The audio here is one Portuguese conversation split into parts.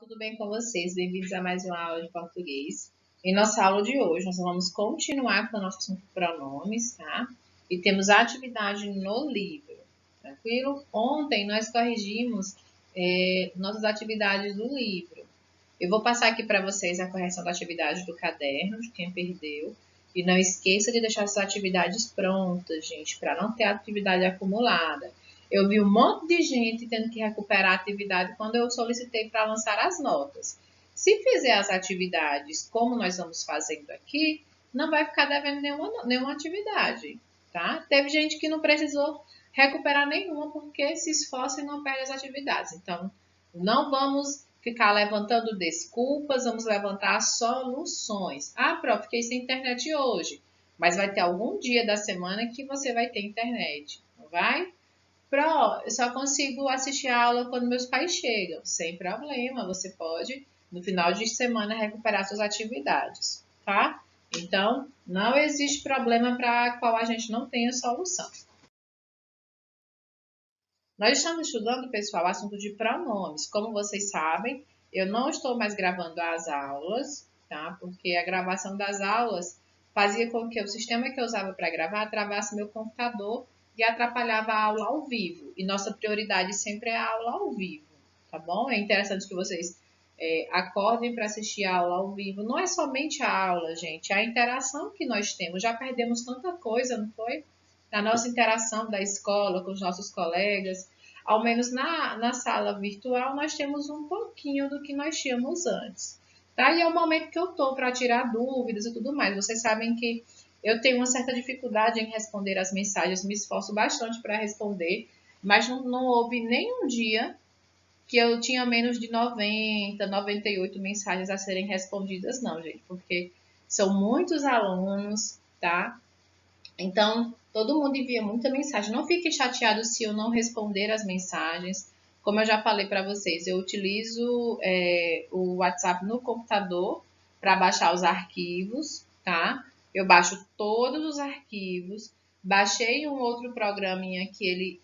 tudo bem com vocês? Bem-vindos a mais uma aula de português. Em nossa aula de hoje, nós vamos continuar com o nosso assunto pronomes, tá? E temos a atividade no livro, tranquilo? Ontem nós corrigimos nossas atividades do livro. Eu vou passar aqui para vocês a correção da atividade do caderno, de quem perdeu. E não esqueça de deixar essas atividades prontas, gente, para não ter atividade acumulada. Eu vi um monte de gente tendo que recuperar a atividade quando eu solicitei para lançar as notas. Se fizer as atividades como nós vamos fazendo aqui, não vai ficar devendo nenhuma atividade, tá? Teve gente que não precisou recuperar nenhuma porque se esforça e não perde as atividades. Então, não vamos ficar levantando desculpas, vamos levantar soluções. Ah, prof, fiquei sem internet hoje, mas vai ter algum dia da semana que você vai ter internet, não vai? Pro, eu só consigo assistir a aula quando meus pais chegam. Sem problema, você pode, no final de semana, recuperar suas atividades, tá? Então, não existe problema para qual a gente não tenha solução. Nós estamos estudando, pessoal, o assunto de pronomes. Como vocês sabem, eu não estou mais gravando as aulas, tá? Porque a gravação das aulas fazia com que o sistema que eu usava para gravar travasse meu computador e atrapalhava a aula ao vivo. E nossa prioridade sempre é a aula ao vivo, tá bom? É interessante que vocês acordem para assistir a aula ao vivo. Não é somente a aula, gente, é a interação que nós temos. Já perdemos tanta coisa, não foi? Na nossa interação da escola com os nossos colegas, ao menos na sala virtual, nós temos um pouquinho do que nós tínhamos antes. Tá? E é o momento que eu estou para tirar dúvidas e tudo mais. Vocês sabem que eu tenho uma certa dificuldade em responder as mensagens, me esforço bastante para responder, mas não houve nenhum dia que eu tinha menos de 90, 98 mensagens a serem respondidas, não, gente, porque são muitos alunos, tá? Então, todo mundo envia muita mensagem. Não fiquem chateados se eu não responder as mensagens. Como eu já falei para vocês, eu utilizo o WhatsApp no computador para baixar os arquivos, tá? Eu baixo todos os arquivos. Baixei um outro programinha que ele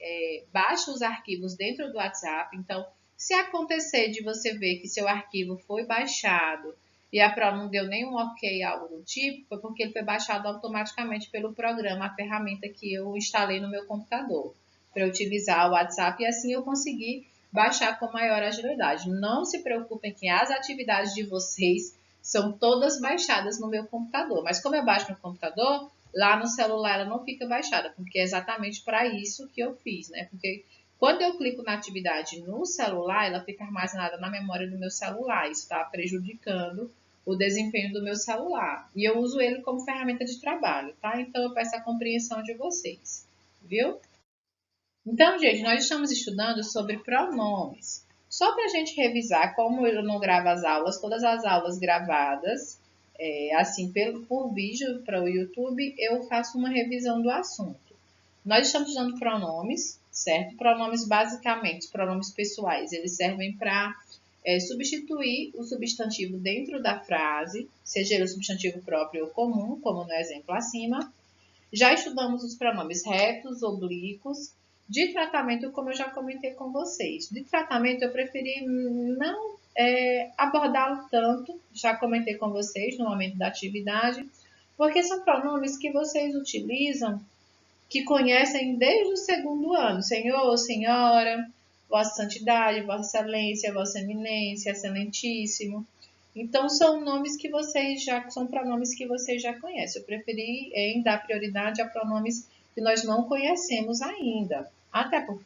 baixa os arquivos dentro do WhatsApp. Então, se acontecer de você ver que seu arquivo foi baixado e a Pro não deu nenhum ok, algo do tipo, foi porque ele foi baixado automaticamente pelo programa, a ferramenta que eu instalei no meu computador, para utilizar o WhatsApp, e assim eu consegui baixar com maior agilidade. Não se preocupem que as atividades de vocês são todas baixadas no meu computador, mas como eu baixo no computador, lá no celular ela não fica baixada, porque é exatamente para isso que eu fiz, né? Porque quando eu clico na atividade no celular, ela fica armazenada na memória do meu celular. Isso está prejudicando o desempenho do meu celular. E eu uso ele como ferramenta de trabalho, tá? Então, eu peço a compreensão de vocês, viu? Então, gente, nós estamos estudando sobre pronomes. Só para a gente revisar, como eu não gravo as aulas, todas as aulas gravadas, assim, por vídeo para o YouTube, eu faço uma revisão do assunto. Nós estamos estudando pronomes, certo? Pronomes, basicamente, pronomes pessoais, eles servem para substituir o substantivo dentro da frase, seja ele o substantivo próprio ou comum, como no exemplo acima. Já estudamos os pronomes retos, oblíquos. De tratamento, como eu já comentei com vocês. De tratamento, eu preferi não abordá-lo tanto, já comentei com vocês no momento da atividade, porque são pronomes que vocês utilizam, que conhecem desde o segundo ano. Senhor, senhora, vossa santidade, vossa excelência, vossa eminência, excelentíssimo. Então, são nomes que vocês são pronomes que vocês já conhecem. Eu preferi dar prioridade a pronomes que nós não conhecemos ainda. Até porque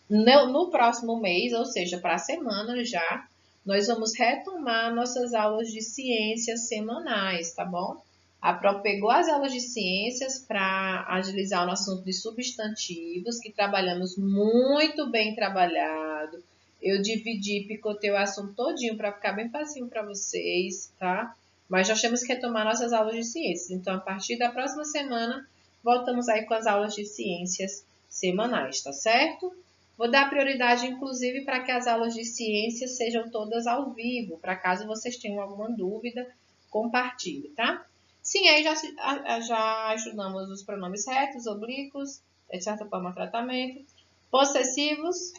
no próximo mês, ou seja, para a semana já, nós vamos retomar nossas aulas de ciências semanais, tá bom? A Pro pegou as aulas de ciências para agilizar o nosso assunto de substantivos, que trabalhamos muito bem trabalhado. Eu dividi, picotei o assunto todinho para ficar bem facinho para vocês, tá? Mas nós temos que retomar nossas aulas de ciências. Então, a partir da próxima semana, voltamos aí com as aulas de ciências semanais, tá certo? Vou dar prioridade, inclusive, para que as aulas de ciências sejam todas ao vivo, para caso vocês tenham alguma dúvida, compartilhe, tá? Sim, aí já estudamos os pronomes retos, oblíquos, de certa forma, tratamento. Possessivos,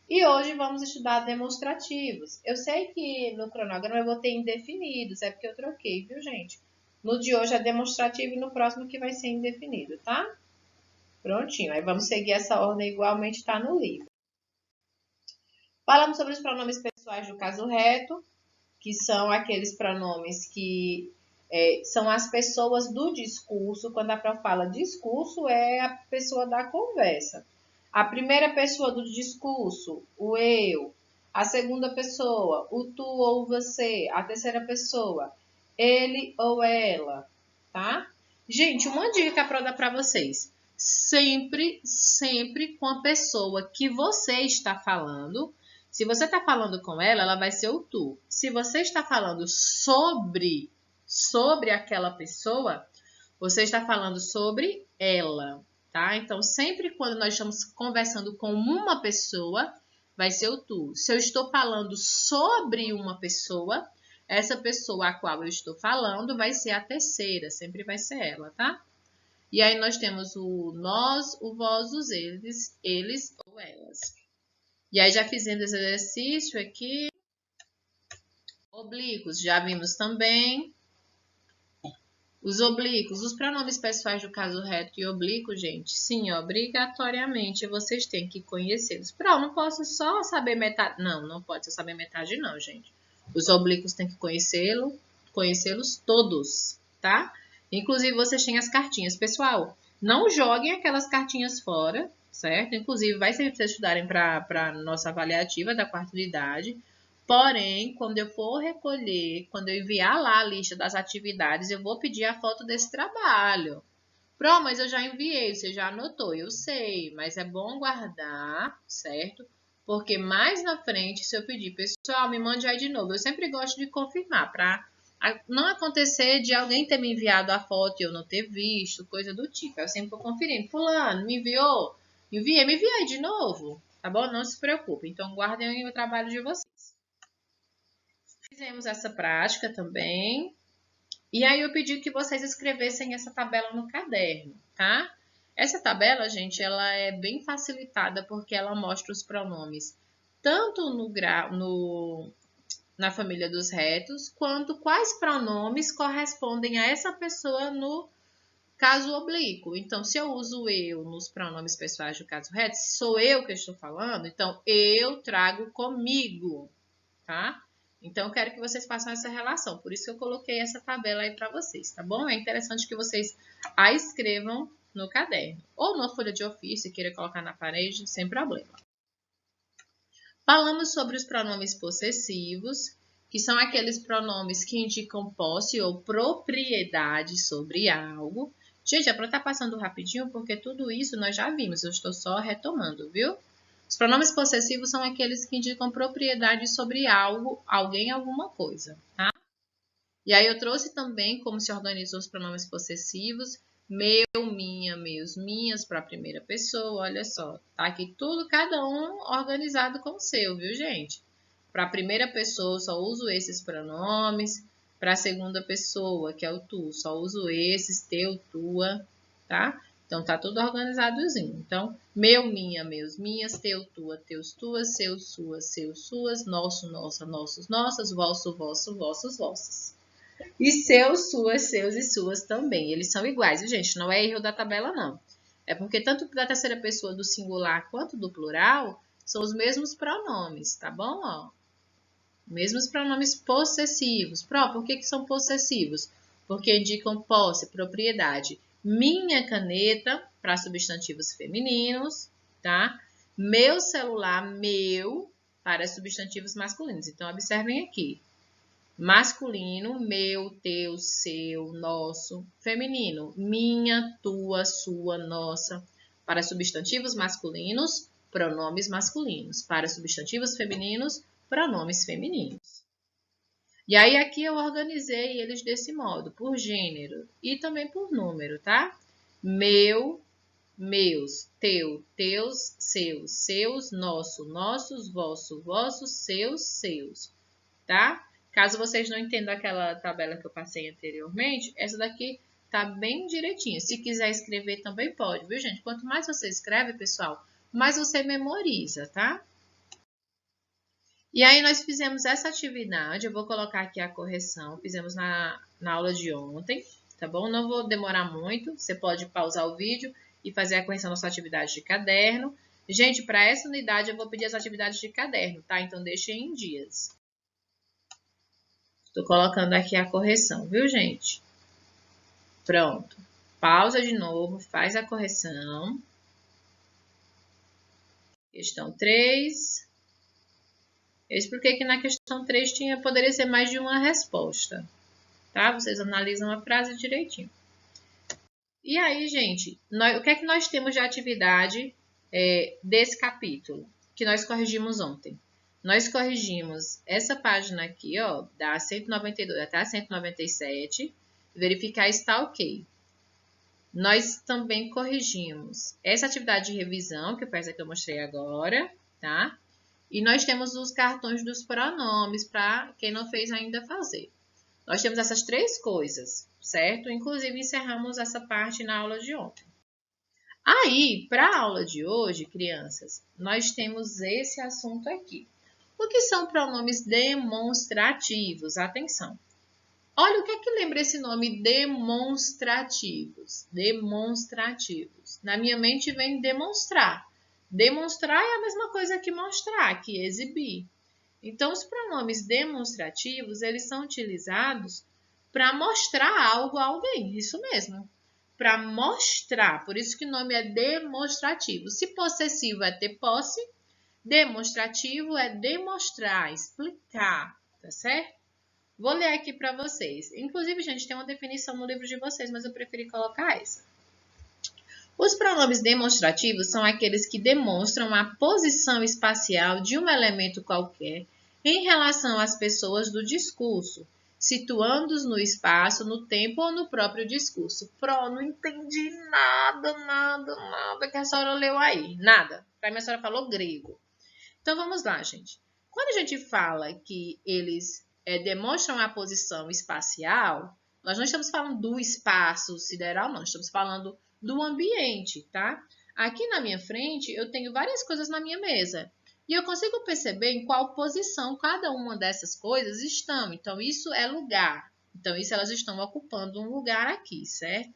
E hoje vamos estudar demonstrativos. Eu sei que no cronograma eu vou ter indefinidos, é porque eu troquei, viu, gente? No de hoje é demonstrativo e no próximo que vai ser indefinido, tá? Prontinho, aí vamos seguir essa ordem igualmente está no livro. Falamos sobre os pronomes pessoais do caso reto, que são aqueles pronomes que são as pessoas do discurso. Quando a prof fala discurso, é a pessoa da conversa. A primeira pessoa do discurso, o eu. A segunda pessoa, o tu ou você. A terceira pessoa, ele ou ela, tá? Gente, uma dica que a Pro dá para vocês. Sempre com a pessoa que você está falando. Se você está falando com ela, ela vai ser o tu. Se você está falando sobre aquela pessoa, você está falando sobre ela, tá? Então, sempre quando nós estamos conversando com uma pessoa, vai ser o tu. Se eu estou falando sobre uma pessoa, essa pessoa a qual eu estou falando vai ser a terceira, sempre vai ser ela, tá? E aí nós temos o nós, o vós, os eles ou elas. E aí já fizemos esse exercício aqui. Oblíquos, já vimos também. Os oblíquos, os pronomes pessoais do caso reto e oblíquo, gente, sim, obrigatoriamente vocês têm que conhecê-los. Não posso só saber metade. Não pode só saber metade, não, gente. Os oblíquos têm que conhecê-los todos, tá? Inclusive, vocês têm as cartinhas. Pessoal, não joguem aquelas cartinhas fora, certo? Inclusive, vai ser para vocês estudarem para a nossa avaliativa da quarta unidade. Porém, quando eu for recolher, quando eu enviar lá a lista das atividades, eu vou pedir a foto desse trabalho. Pro, mas eu já enviei, você já anotou, eu sei, mas é bom guardar, certo? Porque mais na frente, se eu pedir, pessoal, me mande aí de novo. Eu sempre gosto de confirmar, para não acontecer de alguém ter me enviado a foto e eu não ter visto, coisa do tipo. Eu sempre vou conferindo. Fulano, me enviou? Me enviei de novo, tá bom? Não se preocupe. Então, guardem o trabalho de vocês. Fizemos essa prática também. E aí eu pedi que vocês escrevessem essa tabela no caderno, tá? Essa tabela, gente, ela é bem facilitada porque ela mostra os pronomes tanto na família dos retos, quanto quais pronomes correspondem a essa pessoa no caso oblíquo. Então, se eu uso eu nos pronomes pessoais do caso reto, se sou eu que estou falando, então eu trago comigo, tá? Então, eu quero que vocês façam essa relação. Por isso que eu coloquei essa tabela aí para vocês, tá bom? É interessante que vocês a escrevam no caderno. Ou na folha de ofício, queira colocar na parede, sem problema. Falamos sobre os pronomes possessivos, que são aqueles pronomes que indicam posse ou propriedade sobre algo. Gente, é para estar passando rapidinho, porque tudo isso nós já vimos. Eu estou só retomando, viu? Os pronomes possessivos são aqueles que indicam propriedade sobre algo, alguém, alguma coisa, tá? E aí eu trouxe também como se organizou os pronomes possessivos, meu, minha, meus, minhas para a primeira pessoa, olha só. Tá aqui tudo, cada um organizado com o seu, viu, gente? Para a primeira pessoa, eu só uso esses pronomes. Para a segunda pessoa, que é o tu, só uso esses, teu, tua, tá? Então, tá tudo organizadozinho. Então, meu, minha, meus, minhas, teu, tua, teus, tuas, seus, suas, nosso, nossa, nossos, nossas, vosso, vosso, vossos, vossas. E seus, seus e suas também. Eles são iguais, viu, gente? Não é erro da tabela, não. É porque tanto da terceira pessoa do singular quanto do plural são os mesmos pronomes, tá bom? Ó, mesmos pronomes possessivos. Por que são possessivos? Porque indicam posse, propriedade. Minha caneta, para substantivos femininos, tá? Meu celular, meu, para substantivos masculinos. Então, observem aqui. Masculino, meu, teu, seu, nosso. Feminino, minha, tua, sua, nossa. Para substantivos masculinos, pronomes masculinos. Para substantivos femininos, pronomes femininos. E aí aqui eu organizei eles desse modo, por gênero e também por número, tá? Meu, meus, teu, teus, seus, nosso, nossos, vosso, vossos, seus, tá? Caso vocês não entendam aquela tabela que eu passei anteriormente, essa daqui tá bem direitinha. Se quiser escrever também pode, viu, gente? Quanto mais você escreve, pessoal, mais você memoriza, tá? E aí, nós fizemos essa atividade, eu vou colocar aqui a correção, fizemos na aula de ontem, tá bom? Não vou demorar muito, você pode pausar o vídeo e fazer a correção da sua atividade de caderno. Gente, para essa unidade eu vou pedir as atividades de caderno, tá? Então, deixem em dias. Estou colocando aqui a correção, viu, gente? Pronto. Pausa de novo, faz a correção. Questão 3. Eu expliquei que na questão 3 poderia ser mais de uma resposta, tá? Vocês analisam a frase direitinho. E aí, gente, o que é que nós temos de atividade desse capítulo, que nós corrigimos ontem? Nós corrigimos essa página aqui, ó, da 192 até a 197, verificar se está ok. Nós também corrigimos essa atividade de revisão, que foi essa que eu mostrei agora, tá? E nós temos os cartões dos pronomes para quem não fez ainda fazer. Nós temos essas 3 coisas, certo? Inclusive, encerramos essa parte na aula de ontem. Aí, para a aula de hoje, crianças, nós temos esse assunto aqui. O que são pronomes demonstrativos? Atenção! Olha, o que é que lembra esse nome demonstrativos? Demonstrativos. Na minha mente vem demonstrar. Demonstrar é a mesma coisa que mostrar, que exibir. Então, os pronomes demonstrativos, eles são utilizados para mostrar algo a alguém. Isso mesmo. Para mostrar. Por isso que o nome é demonstrativo. Se possessivo é ter posse, demonstrativo é demonstrar, explicar. Tá certo? Vou ler aqui para vocês. Inclusive, gente, tem uma definição no livro de vocês, mas eu preferi colocar essa. Os pronomes demonstrativos são aqueles que demonstram a posição espacial de um elemento qualquer em relação às pessoas do discurso, situando-os no espaço, no tempo ou no próprio discurso. Não entendi nada que a senhora leu aí. Nada. Para mim, a senhora falou grego. Então, vamos lá, gente. Quando a gente fala que eles demonstram a posição espacial, nós não estamos falando do espaço sideral, não. Estamos falando do ambiente, tá? Aqui na minha frente, eu tenho várias coisas na minha mesa. E eu consigo perceber em qual posição cada uma dessas coisas estão. Então, isso é lugar. Então, isso elas estão ocupando um lugar aqui, certo?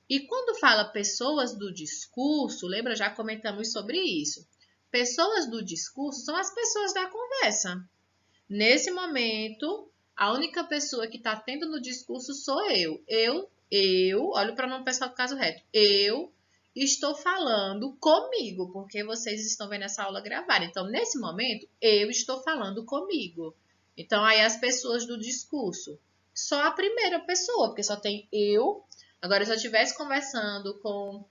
E quando fala pessoas do discurso, lembra? Já comentamos sobre isso. Pessoas do discurso são as pessoas da conversa. Nesse momento, a única pessoa que está tendo no discurso sou eu. Olha o pronome pessoal do caso reto. Eu estou falando comigo, porque vocês estão vendo essa aula gravada. Então, nesse momento, eu estou falando comigo. Então, aí as pessoas do discurso. Só a primeira pessoa, porque só tem eu. Agora, se eu estivesse conversando com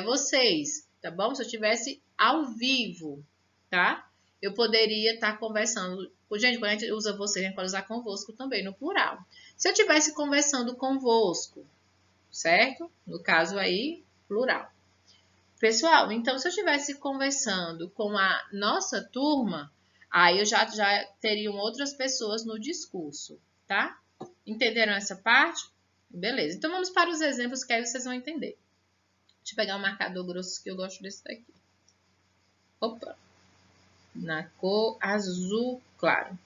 vocês, tá bom? Se eu estivesse ao vivo, tá? Eu poderia estar conversando. Gente, quando a gente usa você, a gente pode usar convosco também, no plural. Se eu estivesse conversando convosco, certo? No caso aí, plural. Pessoal, então se eu estivesse conversando com a nossa turma, aí eu já teriam outras pessoas no discurso, tá? Entenderam essa parte? Beleza. Então vamos para os exemplos que aí vocês vão entender. Deixa eu pegar um marcador grosso que eu gosto desse daqui. Opa! Na cor azul claro.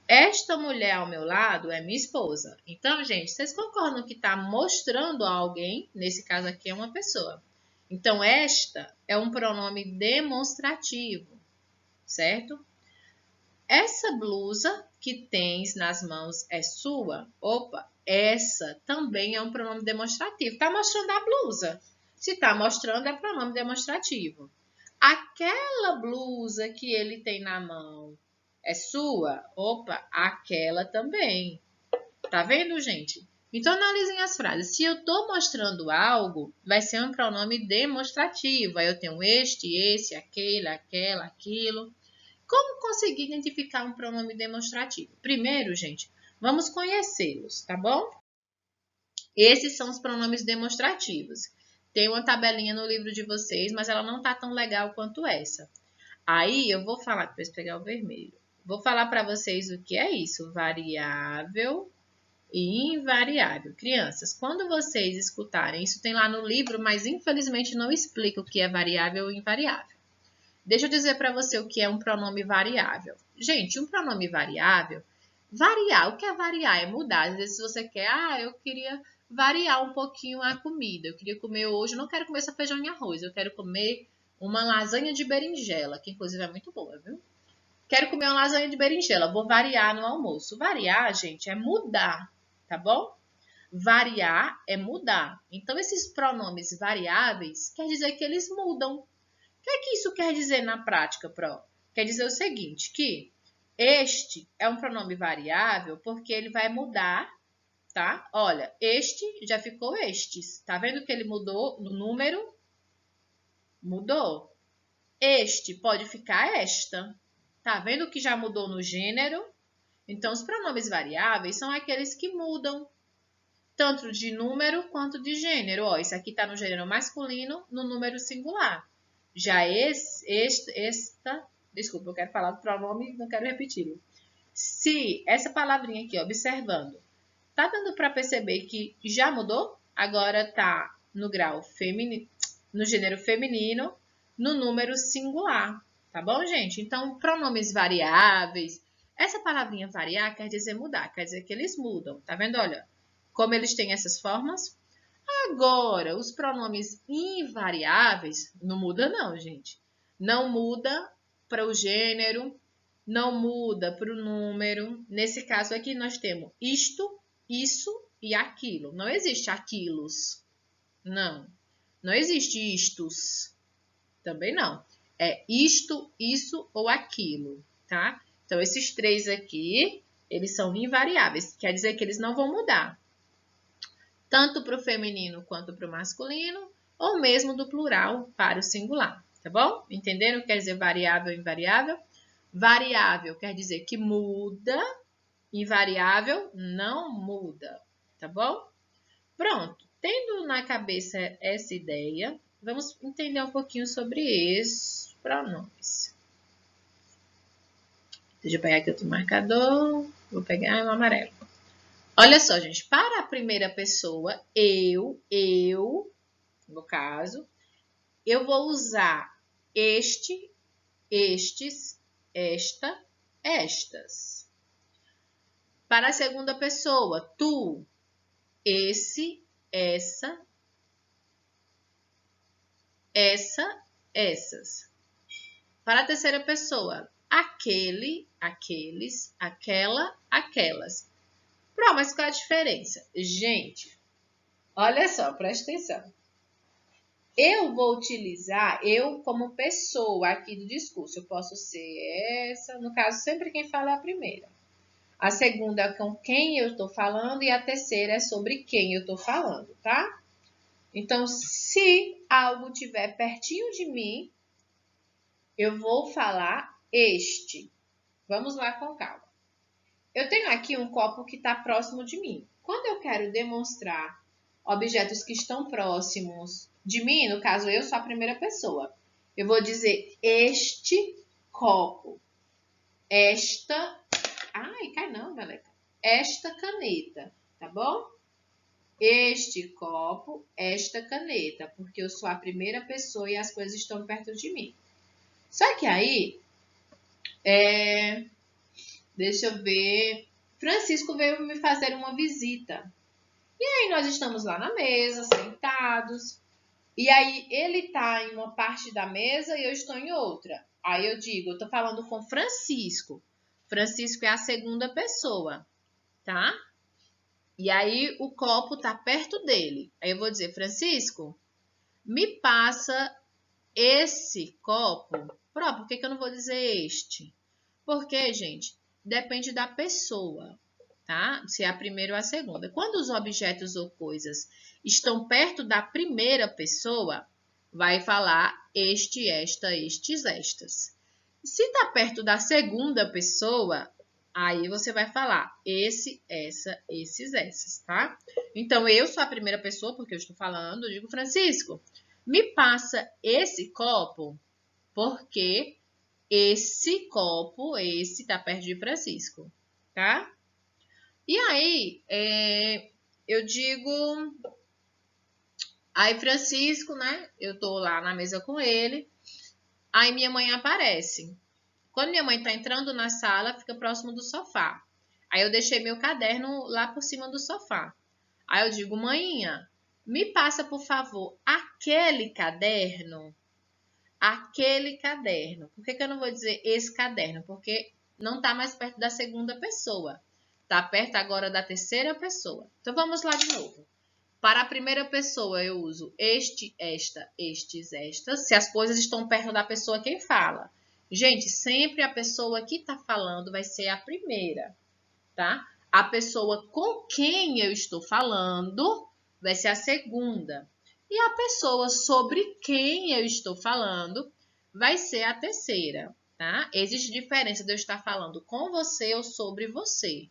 Esta mulher ao meu lado é minha esposa. Então, gente, vocês concordam que está mostrando a alguém? Nesse caso aqui é uma pessoa. Então, esta é um pronome demonstrativo, certo? Essa blusa que tens nas mãos é sua? Opa, essa também é um pronome demonstrativo. Está mostrando a blusa. Se está mostrando, é pronome demonstrativo. Aquela blusa que ele tem na mão é sua? Opa, aquela também. Tá vendo, gente? Então, analisem as frases. Se eu estou mostrando algo, vai ser um pronome demonstrativo. Aí eu tenho este, esse, aquele, aquela, aquilo. Como conseguir identificar um pronome demonstrativo? Primeiro, gente, vamos conhecê-los, tá bom? Esses são os pronomes demonstrativos. Tem uma tabelinha no livro de vocês, mas ela não está tão legal quanto essa. Aí, eu vou falar, depois pegar o vermelho. Vou falar para vocês o que é isso, variável e invariável. Crianças, quando vocês escutarem, isso tem lá no livro, mas infelizmente não explica o que é variável e invariável. Deixa eu dizer para você o que é um pronome variável. Gente, um pronome variável, variar, o que é variar? É mudar. Às vezes você quer, eu queria variar um pouquinho a comida. Eu queria comer hoje, não quero comer só feijão e arroz, eu quero comer uma lasanha de berinjela, que inclusive é muito boa, viu? Quero comer uma lasanha de berinjela, vou variar no almoço. Variar, gente, é mudar, tá bom? Variar é mudar. Então, esses pronomes variáveis quer dizer que eles mudam. O que é que isso quer dizer na prática, Pro? Quer dizer o seguinte, que este é um pronome variável porque ele vai mudar, tá? Olha, este já ficou estes. Tá vendo que ele mudou no número? Mudou. Este pode ficar esta. Tá vendo que já mudou no gênero? Então, os pronomes variáveis são aqueles que mudam, tanto de número quanto de gênero. Ó, isso aqui está no gênero masculino, no número singular. Já desculpa, eu quero falar do pronome, não quero repetir. Se essa palavrinha aqui, observando, tá dando para perceber que já mudou? Agora tá no grau feminino, no gênero feminino, no número singular. Tá bom, gente? Então, pronomes variáveis. Essa palavrinha variar quer dizer mudar, quer dizer que eles mudam. Tá vendo? Olha, como eles têm essas formas. Agora, os pronomes invariáveis, não muda não, gente. Não muda para o gênero, não muda para o número. Nesse caso aqui, nós temos isto, isso e aquilo. Não existe aquilos. Não. Não existe istos. Também não. É isto, isso ou aquilo, tá? Então, esses três aqui, eles são invariáveis. Quer dizer que eles não vão mudar. Tanto para o feminino quanto para o masculino, ou mesmo do plural para o singular, tá bom? Entenderam o que quer dizer variável e invariável? Variável quer dizer que muda, invariável não muda, tá bom? Pronto, tendo na cabeça essa ideia, vamos entender um pouquinho sobre esses pronomes. Deixa eu pegar aqui outro marcador, vou pegar o amarelo. Olha só, gente, para a primeira pessoa, eu, no caso, eu vou usar este, estes, esta, estas. Para a segunda pessoa, tu, esse, essa, essas. Para a terceira pessoa, aquele, aqueles, aquela, aquelas. Pronto, mas qual é a diferença? Gente, olha só, presta atenção. Eu vou utilizar eu como pessoa aqui do discurso. Eu posso ser essa, no caso, sempre quem fala é a primeira. A segunda é com quem eu estou falando e a terceira é sobre quem eu estou falando, tá? Então, se algo estiver pertinho de mim, eu vou falar este. Vamos lá com calma. Eu tenho aqui um copo que está próximo de mim. Quando eu quero demonstrar objetos que estão próximos de mim, no caso eu sou a primeira pessoa, eu vou dizer este copo, esta, cai não, galera, esta caneta, tá bom? Este copo, esta caneta, porque eu sou a primeira pessoa e as coisas estão perto de mim. Só que aí, deixa eu ver, Francisco veio me fazer uma visita. E aí nós estamos lá na mesa, sentados. E aí ele tá em uma parte da mesa e eu estou em outra. Aí eu digo, eu tô falando com Francisco. Francisco é a segunda pessoa, tá? E aí o copo tá perto dele. Aí eu vou dizer, Francisco, me passa esse copo. Por que eu não vou dizer este? Porque, gente, depende da pessoa, tá? Se é a primeira ou a segunda. Quando os objetos ou coisas estão perto da primeira pessoa, vai falar este, esta, estes, estas. Se está perto da segunda pessoa, aí você vai falar esse, essa, esses, essas, tá? Então, eu sou a primeira pessoa, porque eu estou falando, eu digo, Francisco, me passa esse copo, porque esse copo, esse tá perto de Francisco, tá? E aí, eu digo... Aí, Francisco, né? Eu tô lá na mesa com ele. Aí, minha mãe aparece. Quando minha mãe está entrando na sala, fica próximo do sofá. Aí eu deixei meu caderno lá por cima do sofá. Aí eu digo, mãinha, me passa, por favor, aquele caderno. Aquele caderno. Por que eu não vou dizer esse caderno? Porque não está mais perto da segunda pessoa. Está perto agora da terceira pessoa. Então, vamos lá de novo. Para a primeira pessoa, eu uso este, esta, estes, estas. Se as coisas estão perto da pessoa, quem fala? Gente, sempre a pessoa que está falando vai ser a primeira, tá? A pessoa com quem eu estou falando vai ser a segunda. E a pessoa sobre quem eu estou falando vai ser a terceira, tá? Existe diferença de eu estar falando com você ou sobre você,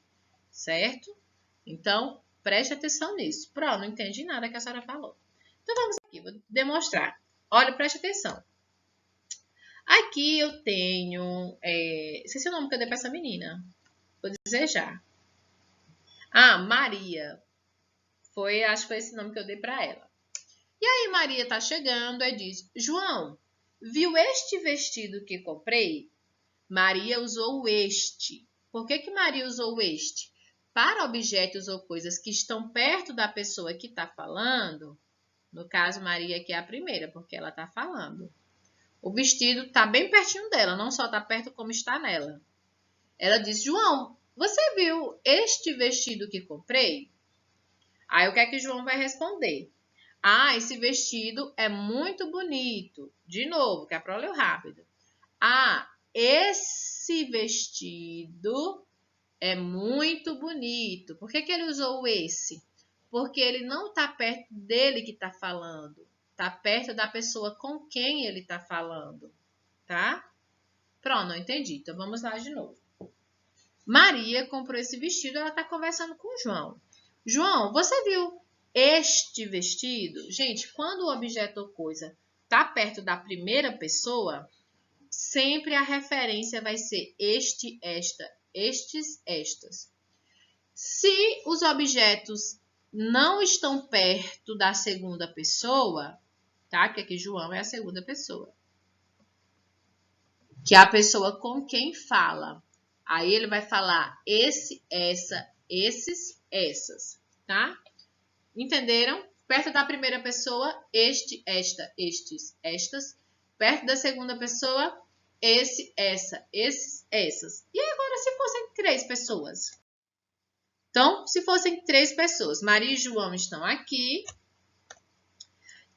certo? Então, preste atenção nisso. Pronto, não entendi nada que a senhora falou. Então, vamos aqui, vou demonstrar. Olha, preste atenção. Aqui eu tenho... esqueci o nome que eu dei para essa menina. Vou dizer já. Ah, Maria. Acho que foi esse nome que eu dei para ela. E aí, Maria tá chegando e diz, João, viu este vestido que comprei? Maria usou o este. Por que Maria usou o este? Para objetos ou coisas que estão perto da pessoa que está falando, no caso, Maria aqui é a primeira, porque ela está falando. O vestido está bem pertinho dela, não só está perto, como está nela. Ela diz, João, você viu este vestido que comprei? Aí, o que é que João vai responder? Ah, esse vestido é muito bonito. De novo, que é para ler rápido. Ah, esse vestido é muito bonito. Por que ele usou o esse? Porque ele não está perto dele que está falando. Está perto da pessoa com quem ele está falando. Tá? Pronto, não entendi. Então, vamos lá de novo. Maria comprou esse vestido, ela está conversando com o João. João, você viu este vestido? Gente, quando o objeto ou coisa está perto da primeira pessoa, sempre a referência vai ser este, esta, estes, estas. Se os objetos não estão perto da segunda pessoa, tá? Que aqui João é a segunda pessoa. Que é a pessoa com quem fala. Aí ele vai falar esse, essa, esses, essas, tá? Entenderam? Perto da primeira pessoa, este, esta, estes, estas. Perto da segunda pessoa, esse, essa, esses, essas. E agora, se fossem 3 pessoas? Então, se fossem 3 pessoas, Maria e João estão aqui.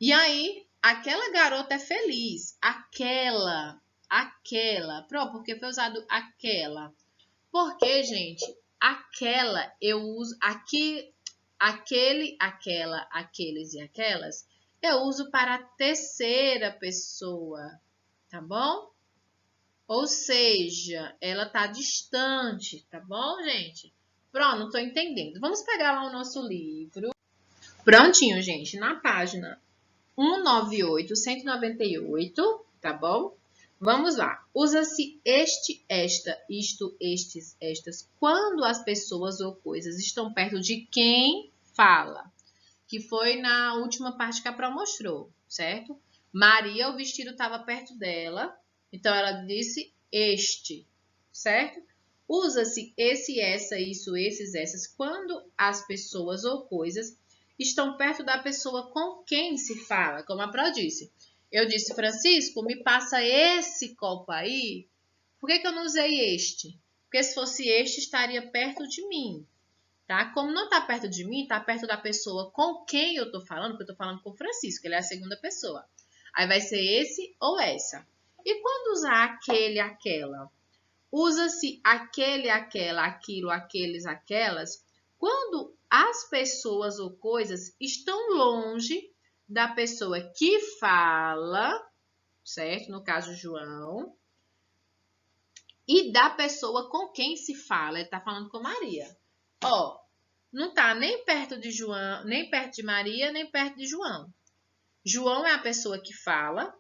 E aí, aquela garota é feliz. Aquela. Pronto, porque foi usado aquela. Porque, gente, aquela eu uso aqui, aquele, aquela, aqueles e aquelas, eu uso para a terceira pessoa, tá bom? Ou seja, ela tá distante, tá bom, gente? Pronto, não tô entendendo. Vamos pegar lá o nosso livro. Prontinho, gente, na página 198, 198, tá bom? Vamos lá. Usa-se este, esta, isto, estes, estas, quando as pessoas ou coisas estão perto de quem fala. Que foi na última parte que a Pro mostrou, certo? Maria, o vestido estava perto dela, então ela disse este, certo? Usa-se esse, essa, isso, esses, essas, quando as pessoas ou coisas estão perto da pessoa com quem se fala, como a Pro disse. Eu disse, Francisco, me passa esse copo aí. Por que eu não usei este? Porque se fosse este, estaria perto de mim. Tá? Como não está perto de mim, está perto da pessoa com quem eu estou falando, porque eu estou falando com o Francisco, ele é a segunda pessoa. Aí vai ser esse ou essa. E quando usar aquele, aquela? Usa-se aquele, aquela, aquilo, aqueles, aquelas, quando as pessoas ou coisas estão longe da pessoa que fala, certo? No caso, João. E da pessoa com quem se fala. Ele está falando com Maria. Ó, não está nem perto de João, nem perto de Maria, nem perto de João. João é a pessoa que fala.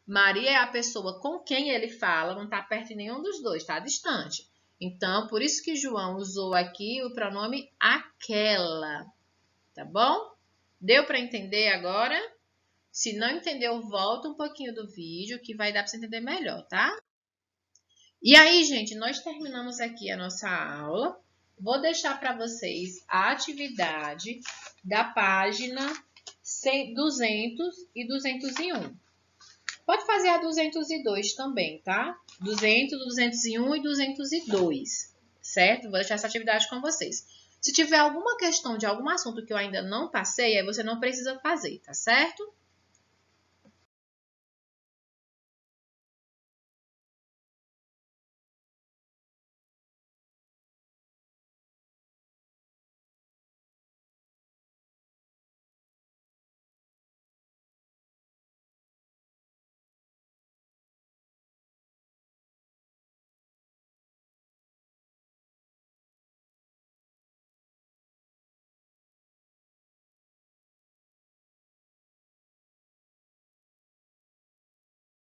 Maria é a pessoa com quem ele fala. Não está perto de nenhum dos dois, está distante. Então, por isso que João usou aqui o pronome aquela. Tá bom? Deu para entender agora? Se não entendeu, volta um pouquinho do vídeo que vai dar para você entender melhor, tá? E aí, gente, nós terminamos aqui a nossa aula. Vou deixar para vocês a atividade da página 200 e 201. Pode fazer a 202 também, tá? 200, 201 e 202, certo? Vou deixar essa atividade com vocês. Se tiver alguma questão de algum assunto que eu ainda não passei, aí você não precisa fazer, tá certo?